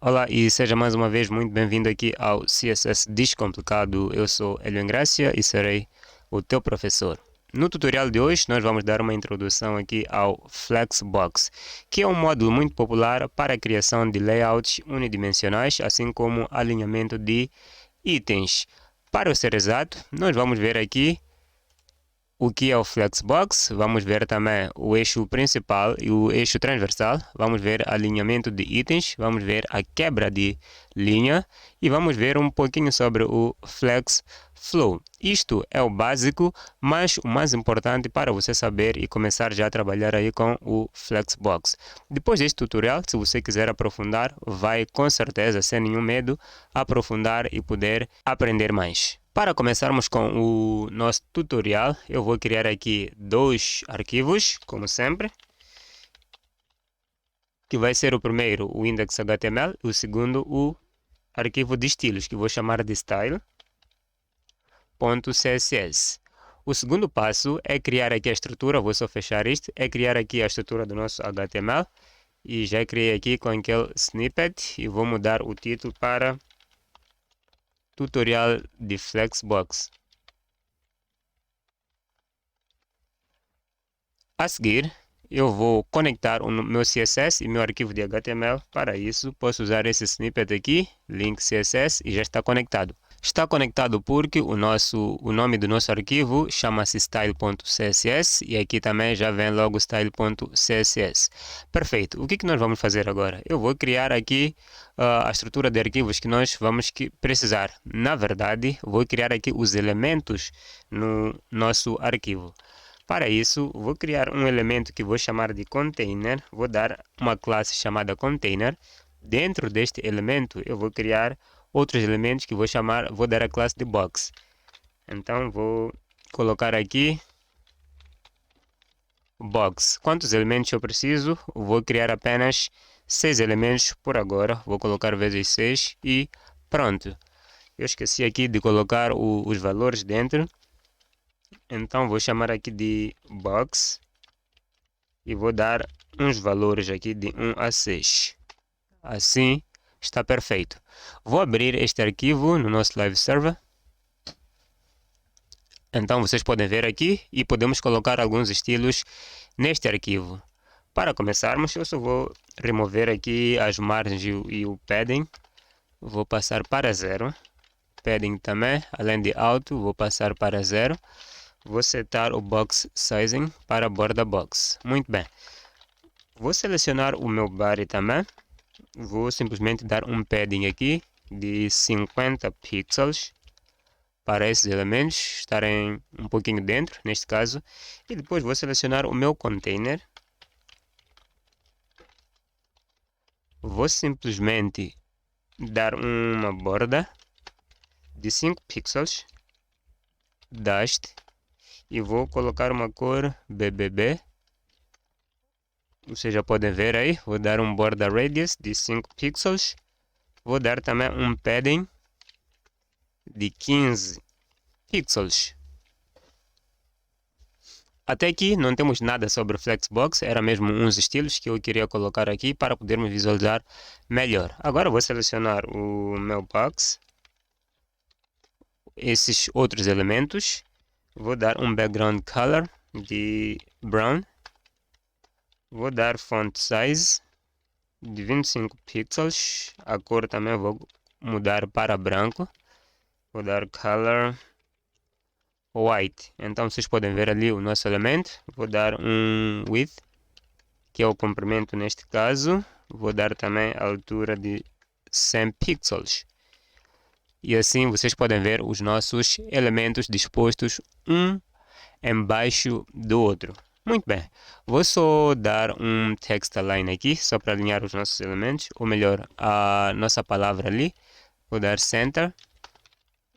Olá e seja mais uma vez muito bem-vindo aqui ao CSS Descomplicado. Eu sou Hélio Engrácia e serei o teu professor. No tutorial de hoje nós vamos dar uma introdução aqui ao Flexbox, que é um módulo muito popular para a criação de layouts unidimensionais, assim como alinhamento de itens. Para eu ser exato, nós vamos ver aqui o que é o Flexbox, vamos ver também o eixo principal e o eixo transversal, vamos ver alinhamento de itens, vamos ver a quebra de linha e vamos ver um pouquinho sobre o Flex Flow. Isto é o básico, mas o mais importante para você saber e começar já a trabalhar aí com o Flexbox. Depois deste tutorial, se você quiser aprofundar, vai com certeza, sem nenhum medo, aprofundar e poder aprender mais. Para começarmos com o nosso tutorial, eu vou criar aqui dois arquivos, como sempre, que vai ser o primeiro o index.html e o segundo o arquivo de estilos, que vou chamar de style.css. O segundo passo é criar aqui a estrutura, vou só fechar isto, é criar aqui a estrutura do nosso HTML, e já criei aqui com aquele snippet, e vou mudar o título para tutorial de Flexbox. A seguir, eu vou conectar o meu CSS e meu arquivo de HTML. Para isso, posso usar esse snippet aqui, link CSS, e já está conectado. Está conectado porque o nome do nosso arquivo chama-se style.css e aqui também já vem logo style.css. Perfeito. O que nós vamos fazer agora? Eu vou criar aqui a estrutura de arquivos que nós vamos precisar. Na verdade, vou criar aqui os elementos no nosso arquivo. Para isso, vou criar um elemento que vou chamar de container, vou dar uma classe chamada container. Dentro deste elemento, eu vou criar outros elementos que vou dar a classe de box. Então, vou colocar aqui box. Quantos elementos eu preciso? Vou criar apenas 6 elementos por agora. Vou colocar vezes 6 e pronto. Eu esqueci aqui de colocar os valores dentro. Então vou chamar aqui de box e vou dar uns valores aqui de 1 a 6. Assim está perfeito. Vou abrir este arquivo no nosso live server. Então vocês podem ver aqui e podemos colocar alguns estilos neste arquivo. Para começarmos, eu só vou remover aqui as margens e o padding. Vou passar para 0. Padding também, além de alto, vou passar para 0. Vou setar o box sizing para borda box. Muito bem. Vou selecionar o meu body também. Vou simplesmente dar um padding aqui de 50 pixels para esses elementos estarem um pouquinho dentro, neste caso. E depois vou selecionar o meu container. Vou simplesmente dar uma borda de 5 pixels. Dast. E vou colocar uma cor BBB. Vocês já podem ver aí. Vou dar um border radius de 5 pixels. Vou dar também um padding de 15 pixels. Até aqui não temos nada sobre o Flexbox. Era mesmo uns estilos que eu queria colocar aqui para podermos visualizar melhor. Agora vou selecionar o meu box. Esses outros elementos. Vou dar um background color de brown. Vou dar font size de 25 pixels. A cor também vou mudar para branco. Vou dar color white. Então vocês podem ver ali o nosso elemento. Vou dar um width, que é o comprimento neste caso. Vou dar também a altura de 100 pixels. E assim vocês podem ver os nossos elementos dispostos um embaixo do outro. Muito bem, vou só dar um text align aqui, só para alinhar os nossos elementos, ou melhor, a nossa palavra ali. Vou dar center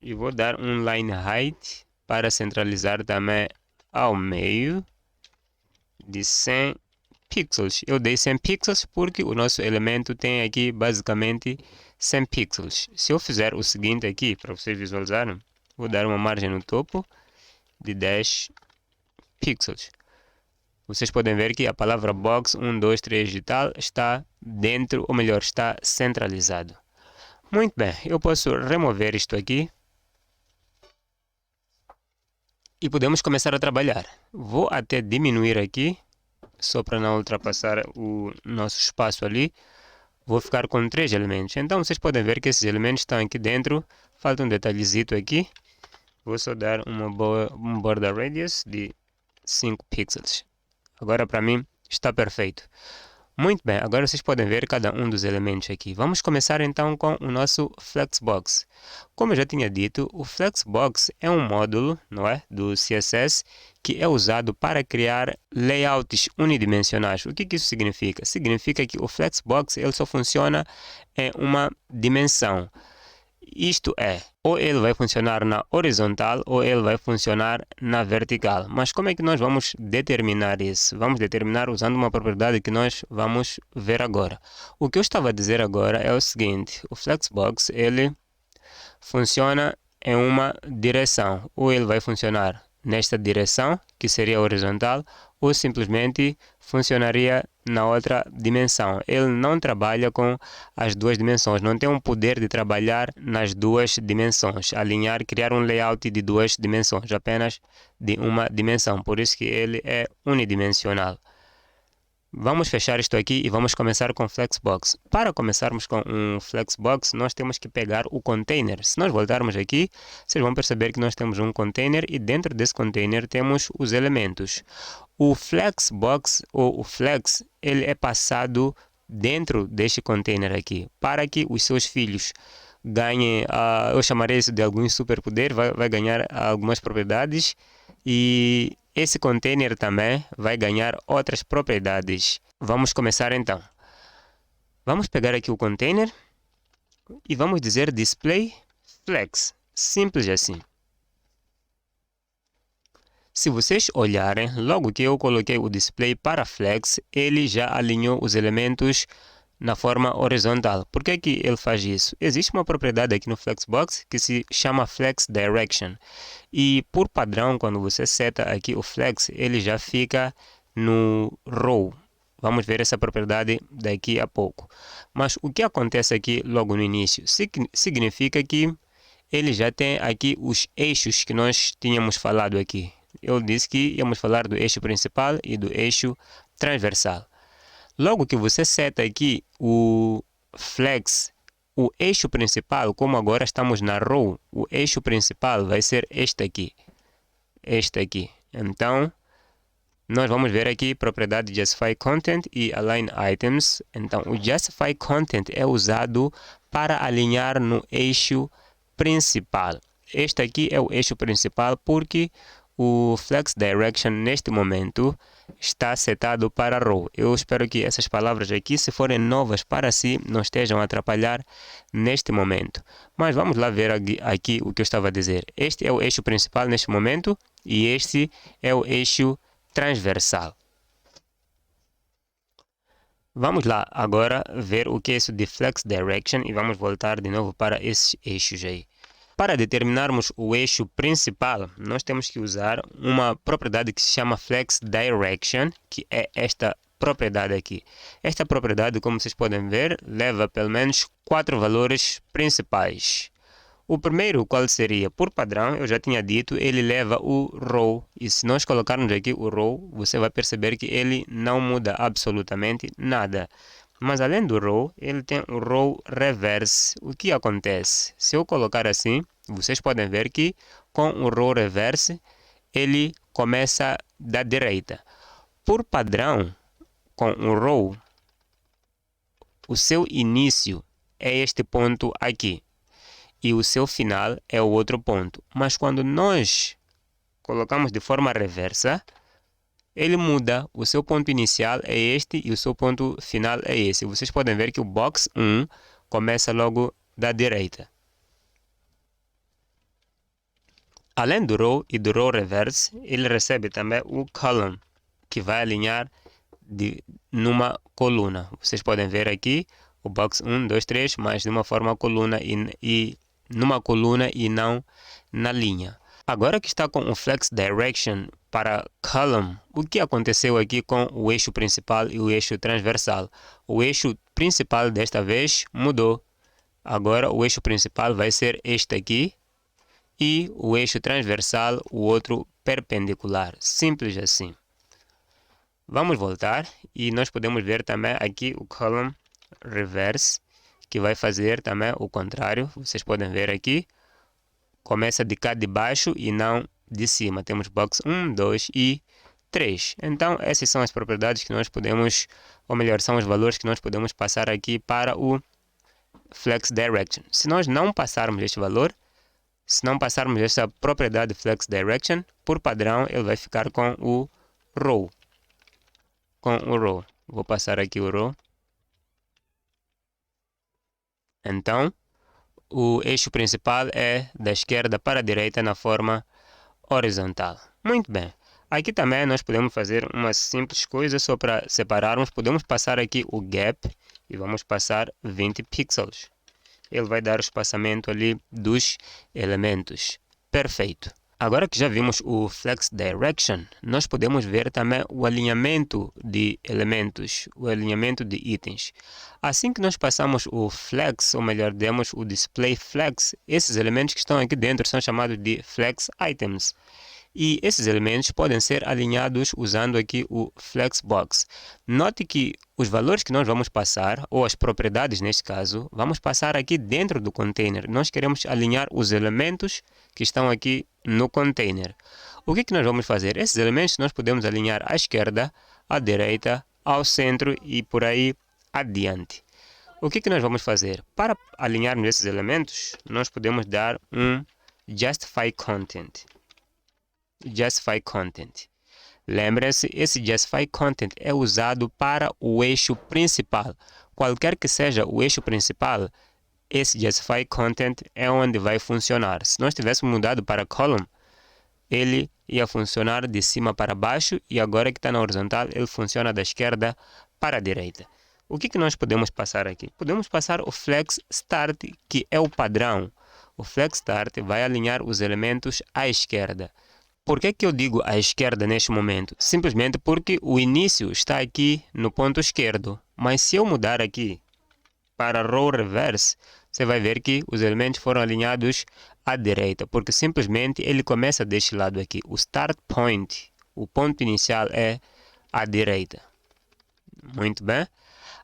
e vou dar um line height para centralizar também ao meio de 100 pixels. Eu dei 100 pixels porque o nosso elemento tem aqui basicamente 100 pixels. Se eu fizer o seguinte aqui, para vocês visualizarem, vou dar uma margem no topo de 10 pixels. vocês podem ver que a palavra box 1, 2, 3 e tal está dentro, ou melhor, está centralizado. Muito bem, eu posso remover isto aqui e podemos começar a trabalhar. Vou até diminuir aqui, só para não ultrapassar o nosso espaço ali. Vou ficar com 3 elementos. Então vocês podem ver que esses elementos estão aqui dentro. Falta um detalhezito aqui. Vou só dar um border radius de 5 pixels. Agora para mim está perfeito. Muito bem, agora vocês podem ver cada um dos elementos aqui. Vamos começar então com o nosso Flexbox. Como eu já tinha dito, o Flexbox é um módulo, não é, do CSS que é usado para criar layouts unidimensionais. O que isso significa? Significa que o Flexbox ele só funciona em uma dimensão. Isto é, ou ele vai funcionar na horizontal ou ele vai funcionar na vertical. Mas como é que nós vamos determinar isso? Vamos determinar usando uma propriedade que nós vamos ver agora. O que eu estava a dizer agora é o seguinte: o Flexbox ele funciona em uma direção. Ou ele vai funcionar nesta direção, que seria horizontal, ou simplesmente funcionaria na outra dimensão. Ele não trabalha com as duas dimensões, não tem um poder de trabalhar nas duas dimensões, alinhar, criar um layout de duas dimensões, apenas de uma dimensão, por isso que ele é unidimensional. Vamos fechar isto aqui e vamos começar com Flexbox. Para começarmos com um Flexbox, nós temos que pegar o container. Se nós voltarmos aqui, vocês vão perceber que nós temos um container e dentro desse container temos os elementos. O Flexbox ou o Flex, ele é passado dentro deste container aqui, para que os seus filhos ganhem, eu chamarei isso de algum superpoder, vai ganhar algumas propriedades e esse container também vai ganhar outras propriedades. Vamos começar então. Vamos pegar aqui o container e vamos dizer display flex. Simples assim. Se vocês olharem, logo que eu coloquei o display para flex, ele já alinhou os elementos na forma horizontal. Por que que ele faz isso? Existe uma propriedade aqui no Flexbox que se chama Flex Direction. E por padrão, quando você seta aqui o Flex, ele já fica no row. Vamos ver essa propriedade daqui a pouco. Mas o que acontece aqui logo no início? Significa que ele já tem aqui os eixos que nós tínhamos falado aqui. Eu disse que íamos falar do eixo principal e do eixo transversal. Logo que você seta aqui o flex, o eixo principal, como agora estamos na row, o eixo principal vai ser este aqui. Este aqui. Então, nós vamos ver aqui propriedade Justify Content e Align Items. Então, o Justify Content é usado para alinhar no eixo principal. Este aqui é o eixo principal porque o Flex Direction neste momento está setado para row. Eu espero que essas palavras aqui, se forem novas para si, não estejam a atrapalhar neste momento. Mas vamos lá ver aqui o que eu estava a dizer. Este é o eixo principal neste momento e este é o eixo transversal. Vamos lá agora ver o que é isso de Flex Direction e vamos voltar de novo para esses eixos aí. Para determinarmos o eixo principal, nós temos que usar uma propriedade que se chama Flex Direction, que é esta propriedade aqui. Esta propriedade, como vocês podem ver, leva pelo menos 4 valores principais. O primeiro, qual seria? Por padrão, eu já tinha dito, ele leva o row. E se nós colocarmos aqui o row, você vai perceber que ele não muda absolutamente nada. Mas além do row, ele tem o row reverse. O que acontece? Se eu colocar assim, vocês podem ver que com o row reverse, ele começa da direita. Por padrão, com o row, o seu início é este ponto aqui. E o seu final é o outro ponto. Mas quando nós colocamos de forma reversa, ele muda, o seu ponto inicial é este e o seu ponto final é esse. Vocês podem ver que o box 1 começa logo da direita. Além do row e do row reverse, ele recebe também o column, que vai alinhar numa coluna. Vocês podem ver aqui o box 1, 2, 3, mas de uma forma coluna e numa coluna e não na linha. Agora que está com o Flex Direction para Column, o que aconteceu aqui com o eixo principal e o eixo transversal? O eixo principal desta vez mudou. Agora o eixo principal vai ser este aqui e o eixo transversal, o outro perpendicular. Simples assim. Vamos voltar e nós podemos ver também aqui o Column Reverse, que vai fazer também o contrário. Vocês podem ver aqui. Começa de cá de baixo e não de cima. Temos box 1, 2 e 3. Então, essas são as propriedades que nós podemos, ou melhor, são os valores que nós podemos passar aqui para o Flex Direction. Se nós não passarmos este valor, se não passarmos esta propriedade Flex Direction, por padrão, ele vai ficar com o Row. Vou passar aqui o Row. Então, o eixo principal é da esquerda para a direita na forma horizontal. Muito bem. Aqui também nós podemos fazer uma simples coisa só para separarmos. Podemos passar aqui o gap e vamos passar 20 pixels. Ele vai dar o espaçamento ali dos elementos. Perfeito. Agora que já vimos o Flex Direction, nós podemos ver também o alinhamento de elementos, o alinhamento de itens. Assim que nós passamos o Flex, ou melhor, demos o Display Flex, esses elementos que estão aqui dentro são chamados de Flex Items. E esses elementos podem ser alinhados usando aqui o Flexbox. Note que os valores que nós vamos passar, ou as propriedades neste caso, vamos passar aqui dentro do container. Nós queremos alinhar os elementos que estão aqui no container. O que nós vamos fazer? Esses elementos nós podemos alinhar à esquerda, à direita, ao centro e por aí adiante. O que nós vamos fazer? Para alinharmos esses elementos, nós podemos dar um Justify Content. Justify Content. Lembre-se, esse Justify Content é usado para o eixo principal. Qualquer que seja o eixo principal, esse Justify Content é onde vai funcionar. Se nós tivéssemos mudado para Column, ele ia funcionar de cima para baixo e agora que está na horizontal, ele funciona da esquerda para a direita. O que nós podemos passar aqui? Podemos passar o Flex Start, que é o padrão. O Flex Start vai alinhar os elementos à esquerda. Por que eu digo à esquerda neste momento? Simplesmente porque o início está aqui no ponto esquerdo. Mas se eu mudar aqui para Row Reverse, você vai ver que os elementos foram alinhados à direita, porque simplesmente ele começa deste lado aqui. O Start Point, o ponto inicial é à direita. Muito bem.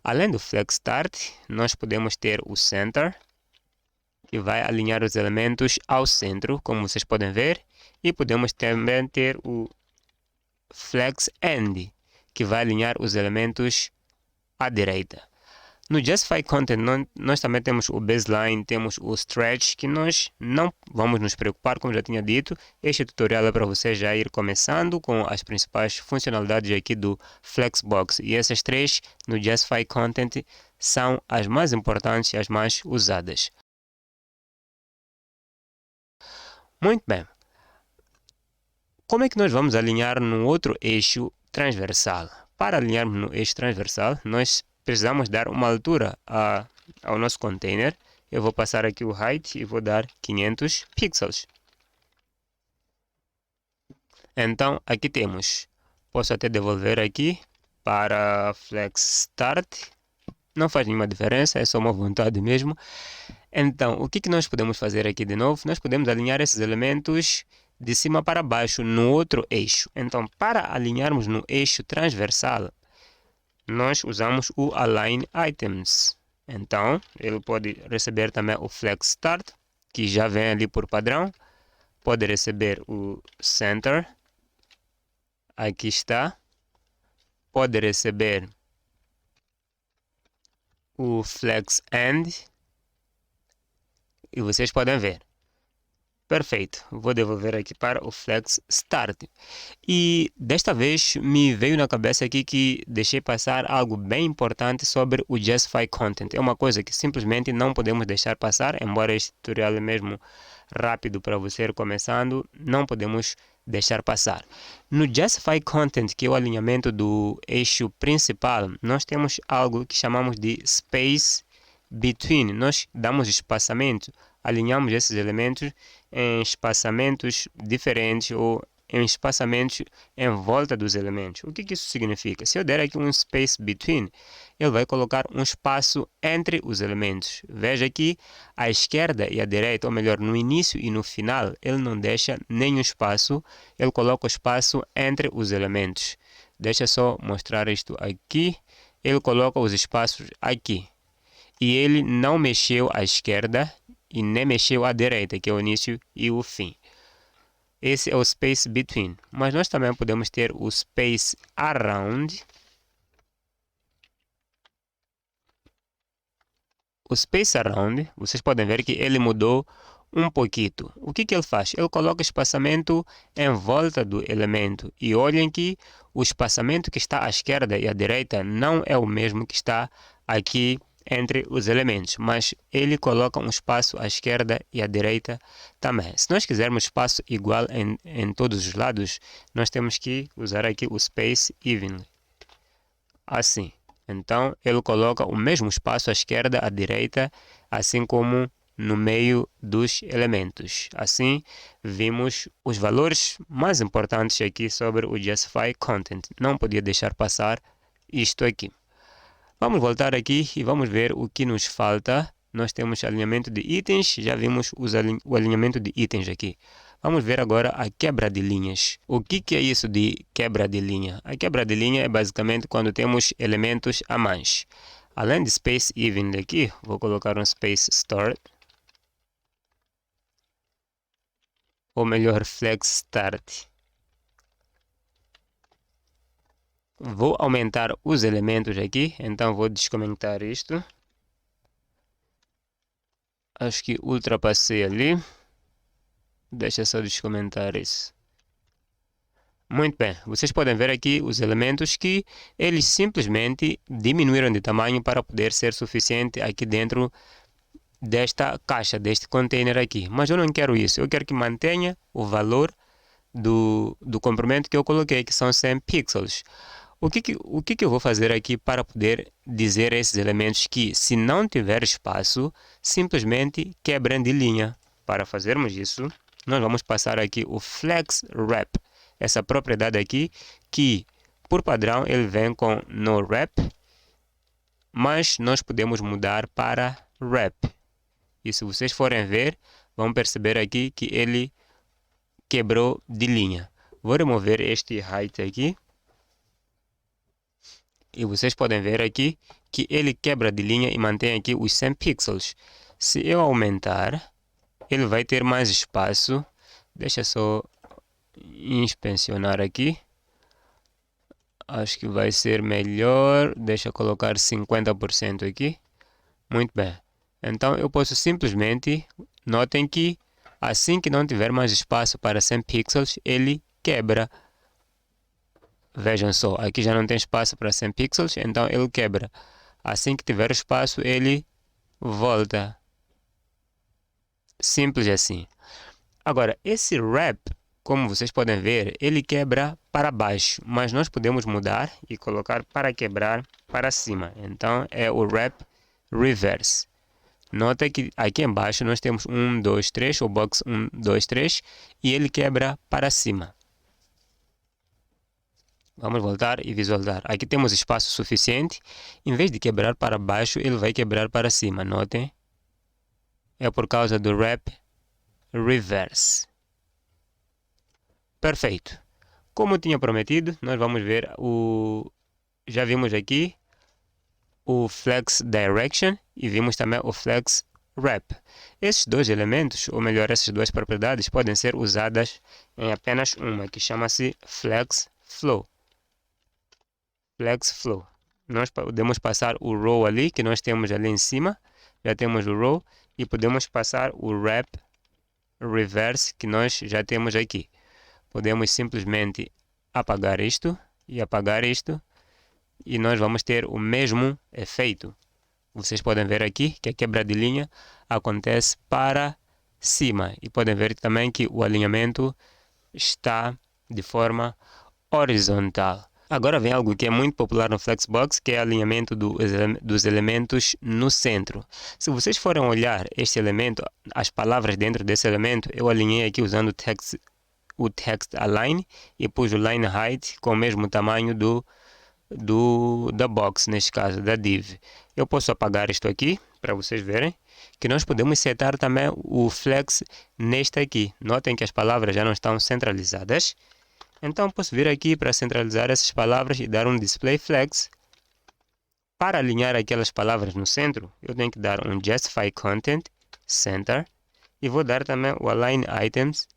Além do Flex Start, nós podemos ter o Center, que vai alinhar os elementos ao centro, como vocês podem ver. E podemos também ter o Flex End, que vai alinhar os elementos à direita. No Justify Content, nós também temos o Baseline, temos o Stretch, que nós não vamos nos preocupar, como já tinha dito. Este tutorial é para você já ir começando com as principais funcionalidades aqui do Flexbox. E essas três no Justify Content são as mais importantes e as mais usadas. Muito bem. Como é que nós vamos alinhar no outro eixo transversal? Para alinharmos no eixo transversal, nós precisamos dar uma altura ao nosso container. Eu vou passar aqui o height e vou dar 500 pixels. Então, aqui temos. Posso até devolver aqui para Flex Start. Não faz nenhuma diferença, é só uma vontade mesmo. Então, o que nós podemos fazer aqui de novo? Nós podemos alinhar esses elementos de cima para baixo no outro eixo. Então, para alinharmos no eixo transversal, nós usamos o Align Items. Então, ele pode receber também o Flex Start, que já vem ali por padrão. Pode receber o Center. Aqui está. Pode receber o Flex End. E vocês podem ver. Perfeito, vou devolver aqui para o Flex Start. E desta vez me veio na cabeça aqui que deixei passar algo bem importante sobre o Justify Content. É uma coisa que simplesmente não podemos deixar passar, embora este tutorial é mesmo rápido para você ir começando, não podemos deixar passar. No Justify Content, que é o alinhamento do eixo principal, nós temos algo que chamamos de Space Between. Nós damos espaçamento, alinhamos esses elementos em espaçamentos diferentes ou em espaçamentos em volta dos elementos. O que isso significa? Se eu der aqui um space between, ele vai colocar um espaço entre os elementos. Veja aqui, à esquerda e à direita, ou melhor, no início e no final, ele não deixa nenhum espaço, ele coloca o espaço entre os elementos. Deixa só mostrar isto aqui. Ele coloca os espaços aqui. E ele não mexeu à esquerda e nem mexeu à direita, que é o início e o fim. Esse é o space between. Mas nós também podemos ter o space around. O space around, vocês podem ver que ele mudou um pouquinho. O que ele faz? Ele coloca espaçamento em volta do elemento. E olhem que o espaçamento que está à esquerda e à direita não é o mesmo que está aqui entre os elementos, mas ele coloca um espaço à esquerda e à direita também. Se nós quisermos espaço igual em todos os lados, nós temos que usar aqui o space evenly. Assim. Então, ele coloca o mesmo espaço à esquerda, à direita, assim como no meio dos elementos. Assim, vimos os valores mais importantes aqui sobre o Justify Content. Não podia deixar passar isto aqui. Vamos voltar aqui e vamos ver o que nos falta. Nós temos alinhamento de itens, já vimos o alinhamento de itens aqui. Vamos ver agora a quebra de linhas. O que é isso de quebra de linha? A quebra de linha é basicamente quando temos elementos a mais. Além de space even aqui, vou colocar um space start. Ou melhor, flex start. Vou aumentar os elementos aqui, então vou descomentar isto. Acho que ultrapassei ali. Deixa só descomentar isso. Muito bem, vocês podem ver aqui os elementos que eles simplesmente diminuíram de tamanho para poder ser suficiente aqui dentro desta caixa, deste container aqui. Mas eu não quero isso, eu quero que mantenha o valor do comprimento que eu coloquei, que são 100 pixels. O que eu vou fazer aqui para poder dizer a esses elementos que, se não tiver espaço, simplesmente quebrem de linha? Para fazermos isso, nós vamos passar aqui o Flex Wrap, essa propriedade aqui, que por padrão ele vem com no wrap, mas nós podemos mudar para wrap. E se vocês forem ver, vão perceber aqui que ele quebrou de linha. Vou remover este height aqui. E vocês podem ver aqui que ele quebra de linha e mantém aqui os 100 pixels. Se eu aumentar, ele vai ter mais espaço. Deixa só inspecionar aqui. Acho que vai ser melhor. Deixa eu colocar 50% aqui. Muito bem. Então eu posso simplesmente, notem que assim que não tiver mais espaço para 100 pixels, ele quebra. Vejam só, aqui já não tem espaço para 100 pixels, então ele quebra. Assim que tiver espaço, ele volta. Simples assim. Agora, esse wrap, como vocês podem ver, ele quebra para baixo, mas nós podemos mudar e colocar para quebrar para cima. Então, é o wrap reverse. Nota que aqui embaixo nós temos 1, 2, 3, o box 1, 2, 3, e ele quebra para cima. Vamos voltar e visualizar. Aqui temos espaço suficiente. Em vez de quebrar para baixo, ele vai quebrar para cima. Notem. É por causa do wrap reverse. Perfeito. Como eu tinha prometido, nós vamos ver o... Já vimos aqui o flex direction e vimos também o flex wrap. Esses dois elementos, ou melhor, essas duas propriedades, podem ser usadas em apenas uma, que chama-se flex flow. Flex flow. Nós podemos passar o row ali, que nós temos ali em cima. Já temos o row. E podemos passar o wrap reverse, que nós já temos aqui. Podemos simplesmente apagar isto e apagar isto. E nós vamos ter o mesmo efeito. Vocês podem ver aqui que a quebra de linha acontece para cima. E podem ver também que o alinhamento está de forma horizontal. Agora vem algo que é muito popular no Flexbox, que é o alinhamento dos elementos no centro. Se vocês forem olhar este elemento, as palavras dentro desse elemento, eu alinhei aqui usando o text align e pus o line height com o mesmo tamanho da box, neste caso, da div. Eu posso apagar isto aqui, para vocês verem, que nós podemos setar também o flex neste aqui. Notem que as palavras já não estão centralizadas. Então posso vir aqui para centralizar essas palavras e dar um display flex. Para alinhar aquelas palavras no centro, eu tenho que dar um justify content center e vou dar também o align items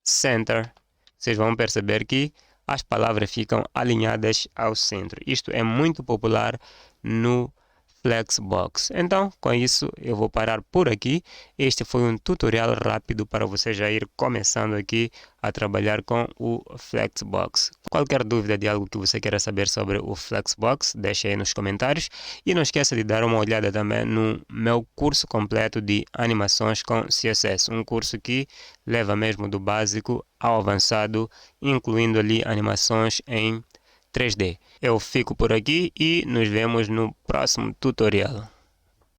center. Vocês vão perceber que as palavras ficam alinhadas ao centro. Isto é muito popular no Flexbox. Então, com isso, eu vou parar por aqui. Este foi um tutorial rápido para você já ir começando aqui a trabalhar com o Flexbox. Qualquer dúvida de algo que você queira saber sobre o Flexbox, deixe aí nos comentários. E não esqueça de dar uma olhada também no meu curso completo de animações com CSS. Um curso que leva mesmo do básico ao avançado, incluindo ali animações em 3D. Eu fico por aqui e nos vemos no próximo tutorial.